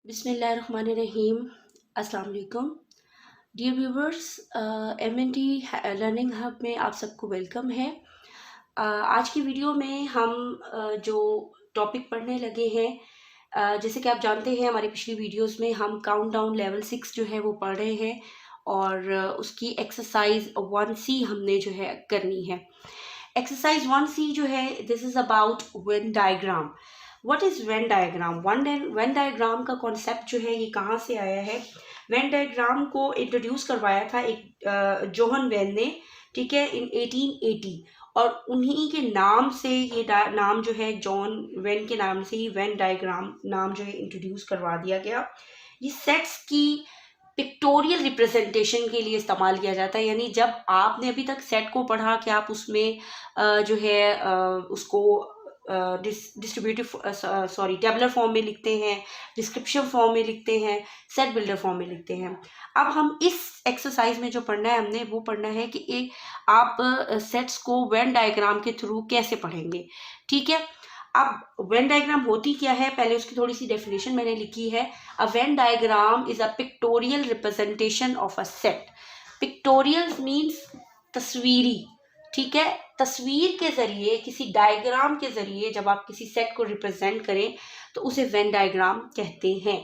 बिस्मिल्लाहिर्रहमानिर्रहीम। अस्सलाम वालेकुम dear viewers. MNT learning hub में आप सबको वेलकम है। आज की वीडियो में हम जो टॉपिक पढ़ने लगे हैं, जैसे कि आप जानते हैं हमारी पिछली वीडियोस में हम काउंटडाउन लेवल 6 जो है वो पढ़ रहे हैं और उसकी एक्सरसाइज 1C हमने जो है करनी है। एक्सरसाइज 1C जो है this is about Venn diagram. What is Venn diagram? Venn diagram का कॉन्सेप्ट जो है ये कहाँ से आया है? वेन डायग्राम को इंट्रोड्यूस करवाया था एक जोहन वेन ने, ठीक है, इन 1880, और उन्हीं के नाम से ये नाम जो है जॉन वेन के नाम से ही वेन डायग्राम नाम जो है इंट्रोड्यूस करवा दिया गया। ये सेट्स की पिक्टोरियल रिप्रेजेंटेशन के लिए इस्तेमाल किया जाता है। यानी जब आपने अभी तक सेट को पढ़ा कि आप उसमें जो है उसको डिस्ट्रीब्यूटिव टेबुलर फॉर्म में लिखते हैं, डिस्क्रिप्शन फॉर्म में लिखते हैं, सेट बिल्डर फॉर्म में लिखते हैं। अब हम इस एक्सरसाइज में जो पढ़ना है हमने वो पढ़ना है कि आप सेट्स को वेन डायग्राम के थ्रू कैसे पढ़ेंगे, ठीक है। अब वेन डायग्राम होती क्या है, पहले उसकी थोड़ी सी डेफिनेशन मैंने लिखी है। A Venn diagram is a pictorial representation of a set. Pictorial means तस्वीरी, ठीक है। तस्वीर के जरिए, किसी डायग्राम के जरिए जब आप किसी सेट को रिप्रेजेंट करें तो उसे वेन डायग्राम कहते हैं।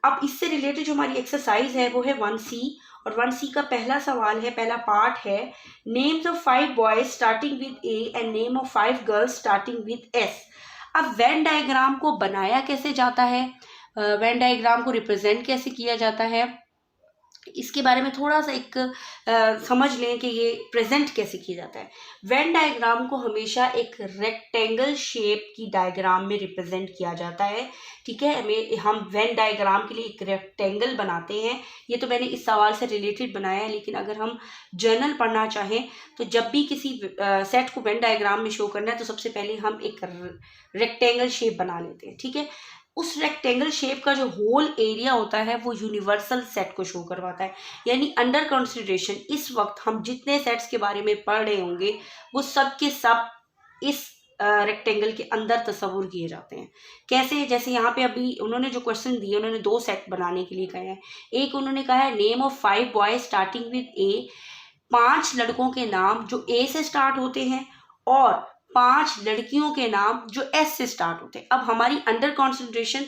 अब इससे रिलेटेड जो हमारी एक्सरसाइज है वो है 1C, और 1C का पहला सवाल है, पहला पार्ट है, names of 5 boys starting with A and name of 5 girls starting with S. अब वेन डायग्राम को बनाया कैसे जाता है, वेन डायग्राम को रिप्रेजेंट कैसे किया जाता है, इसके बारे में थोड़ा सा एक समझ लें कि ये प्रेजेंट कैसे किया जाता है। वेन डायग्राम को हमेशा एक रेक्टेंगल शेप की डायग्राम में रिप्रेजेंट किया जाता है, ठीक है। हम वेन डायग्राम के लिए एक रेक्टेंगल बनाते हैं। ये तो मैंने इस सवाल से रिलेटेड बनाया है, लेकिन अगर हम जर्नल पढ़ना चाहें तो जब भी किसी सेट को वेन डायग्राम में शो करना है तो सबसे पहले हम एक रेक्टेंगल शेप बना लेते हैं, ठीक है। उस रेक्टेंगल शेप का जो होल एरिया होता है वो यूनिवर्सल सेट को शो करवाता है। यानी अंडर कंसिडरेशन इस वक्त हम जितने सेट्स के बारे में पढ़ रहे होंगे वो सब के सब इस रेक्टेंगल के अंदर तस्वुर किए जाते हैं। कैसे? जैसे यहाँ पे अभी उन्होंने जो क्वेश्चन दिए, उन्होंने 2 सेट बनाने के लिए कहा है। एक उन्होंने कहा है name of 5 boys starting with A, 5 लड़कों के नाम जो ए से स्टार्ट होते हैं, और 5 लड़कियों के नाम जो एस से स्टार्ट होते हैं। अब हमारी अंडर कॉन्सेंट्रेशन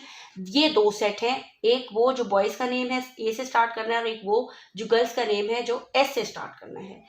ये 2 सेट हैं, एक वो जो बॉयज का नेम है ए से स्टार्ट करना है और एक वो जो गर्ल्स का नेम है जो एस से स्टार्ट करना है।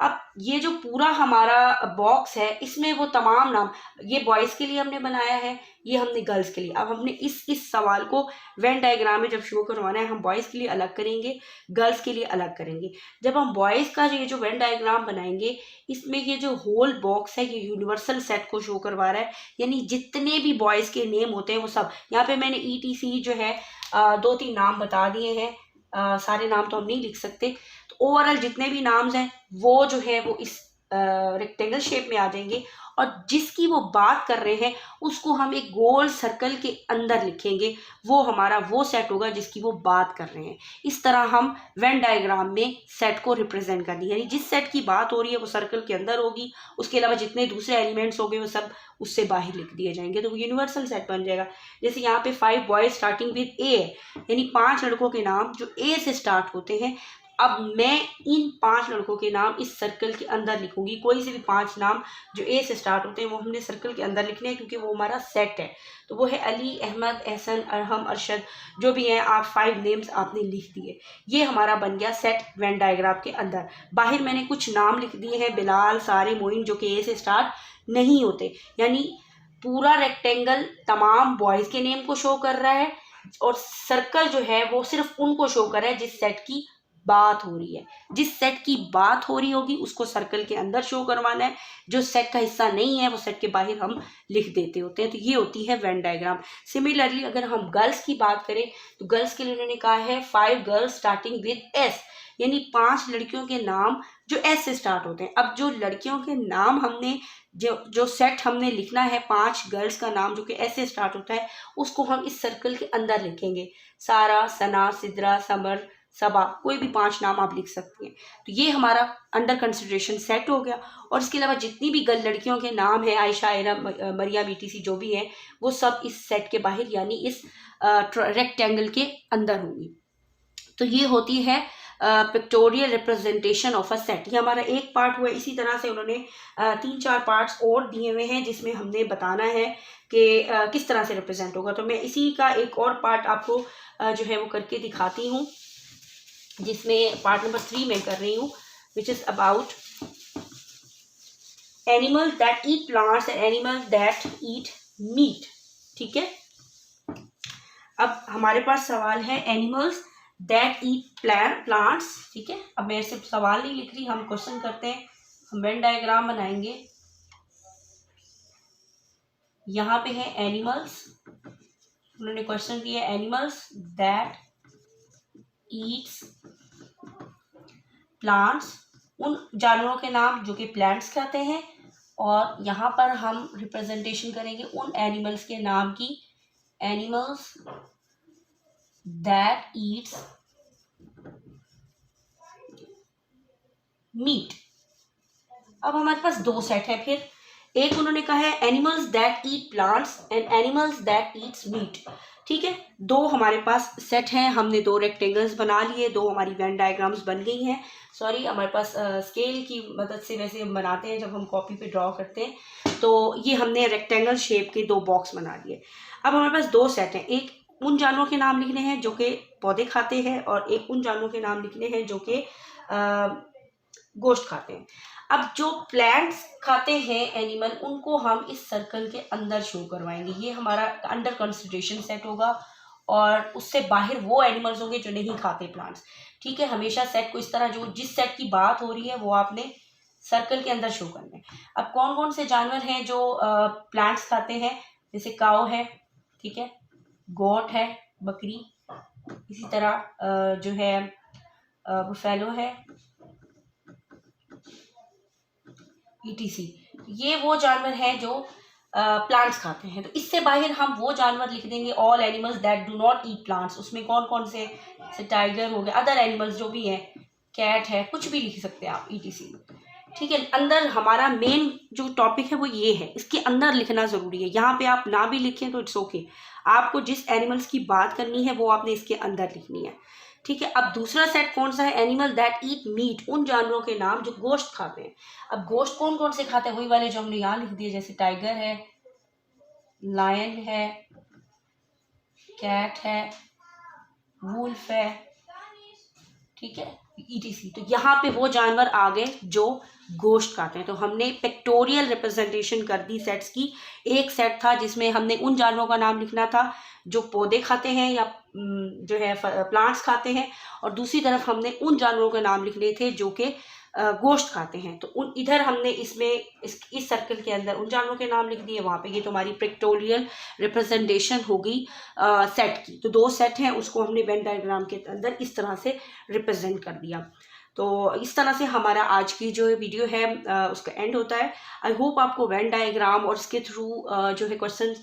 अब ये जो पूरा हमारा बॉक्स है इसमें वो तमाम नाम, ये बॉयज के लिए हमने बनाया है, ये हमने गर्ल्स के लिए। अब हमने इस सवाल को वेन डायग्राम में जब शो करवाना है हम बॉयज के लिए अलग करेंगे, गर्ल्स के लिए अलग करेंगे। जब हम बॉयज का ये जो वेन डायग्राम बनाएंगे इसमें ये जो होल बॉक्स है ये यूनिवर्सल सेट को शो करवा रहा है। यानी जितने भी बॉयज के नेम होते हैं वो सब, यहाँ पे मैंने ETC जो है 2-3 नाम बता दिए हैं, सारे नाम तो हम नहीं लिख सकते। तो ओवरऑल जितने भी नाम्स हैं वो जो है वो इस रेक्टेंगल शेप में आ जाएंगे, और जिसकी वो बात कर रहे हैं उसको हम एक गोल सर्कल के अंदर लिखेंगे, वो हमारा वो सेट होगा जिसकी वो बात कर रहे हैं। इस तरह हम वेन डायग्राम में सेट को रिप्रेजेंट करनी है। यानी जिस सेट की बात हो रही है वो सर्कल के अंदर होगी, उसके अलावा जितने दूसरे एलिमेंट्स होंगे वो सब उससे बाहर लिख दिए जाएंगे, तो वो यूनिवर्सल सेट बन जाएगा। जैसे यहाँ पे 5 बॉयज स्टार्टिंग विद ए है, यानी 5 लड़कों के नाम जो ए से स्टार्ट होते हैं। अब मैं इन 5 लड़कों के नाम इस सर्कल के अंदर लिखूंगी। कोई से भी 5 नाम जो ए से स्टार्ट होते हैं वो हमने सर्कल के अंदर लिखने हैं, क्योंकि वो हमारा सेट है। तो वो है अली, अहमद, एहसन, अरहम, अरशद, जो भी हैं, आप 5 नेम्स आपने लिख दिए। ये हमारा बन गया सेट वेन डायग्राम के अंदर। बाहर मैंने कुछ नाम लिख दिए हैं, बिलाल, सारे, मोइन, जो कि ए से स्टार्ट नहीं होते। यानी पूरा रेक्टेंगल तमाम बॉयज के नेम को शो कर रहा है, और सर्कल जो है वो सिर्फ उनको शो कर रहा है जिस सेट की बात हो रही है। जिस सेट की बात हो रही होगी उसको सर्कल के अंदर शो करवाना है, जो सेट का हिस्सा नहीं है वो सेट के बाहर हम लिख देते होते हैं। तो ये होती है वेन डायग्राम। सिमिलरली अगर हम गर्ल्स की बात करें तो गर्ल्स के लिए उन्होंने कहा है 5 गर्ल्स स्टार्टिंग विद एस, यानी 5 लड़कियों के नाम जो एस से स्टार्ट होते हैं। अब जो लड़कियों के नाम हमने जो सेट हमने लिखना है, 5 गर्ल्स का नाम जो कि एस से स्टार्ट होता है, उसको हम इस सर्कल के अंदर लिखेंगे। सारा, सना, सिद्रा, समर, सबा, कोई भी 5 नाम आप लिख सकती हैं। तो ये हमारा अंडर कंसिडरेशन सेट हो गया। और इसके अलावा जितनी भी लड़कियों के नाम है, आयशा, आयरा, मरियम, ETC जो भी है, वो सब इस सेट के बाहर यानी इस रेक्टेंगल के अंदर होंगी। तो ये होती है pictorial representation of a set. ये हमारा एक पार्ट हुआ। इसी तरह से उन्होंने 3-4 पार्ट्स और दिए हुए हैं जिसमें हमने बताना है कि किस तरह से रिप्रेजेंट होगा। तो मैं इसी का एक और पार्ट आपको जो है वो करके दिखाती हूँ, जिसमें पार्ट नंबर 3 में कर रही हूँ, which is about animals that eat plants and animals that eat meat. ठीक है, अब हमारे पास सवाल है एनिमल्स दैट ईट प्लांट्स। ठीक है, अब मैं सिर्फ सवाल नहीं लिख रही, हम क्वेश्चन करते हैं। हम वेन डायग्राम बनाएंगे। यहाँ पे है एनिमल्स, उन्होंने क्वेश्चन दिया एनिमल्स दैट ईट्स प्लांट्स, उन जानवरों के नाम जो कि प्लांट्स खाते हैं। और यहाँ पर हम रिप्रेजेंटेशन करेंगे उन एनिमल्स के नाम की, एनिमल्स दैट ईट्स मीट। अब हमारे पास 2 सेट है। फिर एक उन्होंने कहा है animals that eat plants and animals that eats meat. ठीक है, 2 हमारे पास सेट हैं। हमने 2 रेक्टेंगल्स बना लिए, 2 हमारी वेन डायग्राम्स बन गई हैं। सॉरी, हमारे पास स्केल की मदद से वैसे हम बनाते हैं जब हम कॉपी पे ड्रॉ करते हैं। तो ये हमने रेक्टेंगल शेप के 2 बॉक्स बना लिए। अब हमारे पास 2 सेट हैं। एक उन जानवरों के नाम लिखने हैं जो कि पौधे खाते हैं, और एक उन जानवरों के नाम लिखने हैं जो कि गोश्त खाते हैं। अब जो प्लांट्स खाते हैं एनिमल, उनको हम इस सर्कल के अंदर शो करवाएंगे। ये हमारा अंडर कंसिडरेशन सेट होगा, और उससे बाहर वो एनिमल्स होंगे जो नहीं खाते प्लांट्स। ठीक है, हमेशा सेट को इस तरह, जो जिस सेट की बात हो रही है वो आपने सर्कल के अंदर शो करना है। अब कौन कौन से जानवर हैं जो प्लांट्स खाते हैं, जैसे काऊ है, ठीक है, गोट है, बकरी, इसी तरह जो है बुफेलो है, ETC। ये वो जानवर हैं जो प्लांट्स खाते हैं। तो इससे बाहर हम वो जानवर लिख देंगे all animals that do not eat plants. उसमें कौन कौन से, टाइगर हो गया, अदर एनिमल्स जो भी हैं, कैट है, कुछ भी लिख सकते हैं आप, ETC। ठीक है, अंदर हमारा मेन जो टॉपिक है वो ये है, इसके अंदर लिखना जरूरी है। यहाँ पे आप ना भी लिखें तो इट्स ओके, आपको जिस एनिमल्स की बात करनी है वो आपने इसके अंदर लिखनी है। ठीक है, अब दूसरा सेट कौन सा है, एनिमल दैट ईट मीट, उन जानवरों के नाम जो गोश्त खाते हैं। अब गोश्त कौन कौन से खाते हैं, वही वाले जो हमने यहाँ लिख दिए, जैसे टाइगर है, लायन है, कैट है, वुल्फ है, ठीक है, ETC। तो यहाँ पे वो जानवर आ गए जो गोश्त खाते हैं। तो हमने पिक्टोरियल रिप्रेजेंटेशन कर दी सेट्स की। एक सेट था जिसमें हमने उन जानवरों का नाम लिखना था जो पौधे खाते हैं या जो है प्लांट्स खाते हैं, और दूसरी तरफ हमने उन जानवरों के नाम लिखने थे जो कि गोश्त खाते हैं। तो उन इधर हमने इसमें इस सर्कल के अंदर उन जानवरों के नाम लिख दिए, वहाँ पे ये तो हमारी पिक्टोरियल रिप्रेजेंटेशन हो गई सेट की। तो 2 सेट हैं, उसको हमने वेन डायग्राम के अंदर इस तरह से रिप्रेजेंट कर दिया। तो इस तरह से हमारा आज की जो वीडियो है उसका एंड होता है। आई होप आपको वेन डायग्राम और इसके थ्रू जो है क्वेश्चन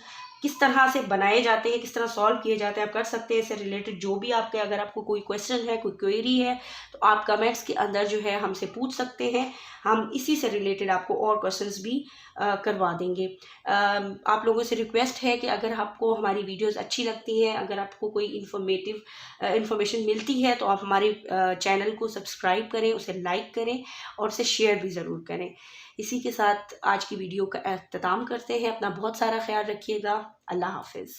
किस तरह से बनाए जाते हैं, किस तरह सॉल्व किए जाते हैं, आप कर सकते हैं। इससे रिलेटेड जो भी आपके, अगर आपको कोई क्वेश्चन है, कोई क्वेरी है, तो आप कमेंट्स के अंदर जो है हमसे पूछ सकते हैं। हम इसी से रिलेटेड आपको और क्वेश्चंस भी करवा देंगे। आप लोगों से रिक्वेस्ट है कि अगर आपको हमारी वीडियोस अच्छी लगती हैं, अगर आपको कोई इन्फॉर्मेशन मिलती है, तो आप हमारे चैनल को सब्सक्राइब करें, उसे लाइक करें और उसे शेयर भी ज़रूर करें। इसी के साथ आज की वीडियो का अख्ताम करते हैं। अपना बहुत सारा ख्याल रखिएगा। अल्लाह हाफिज़।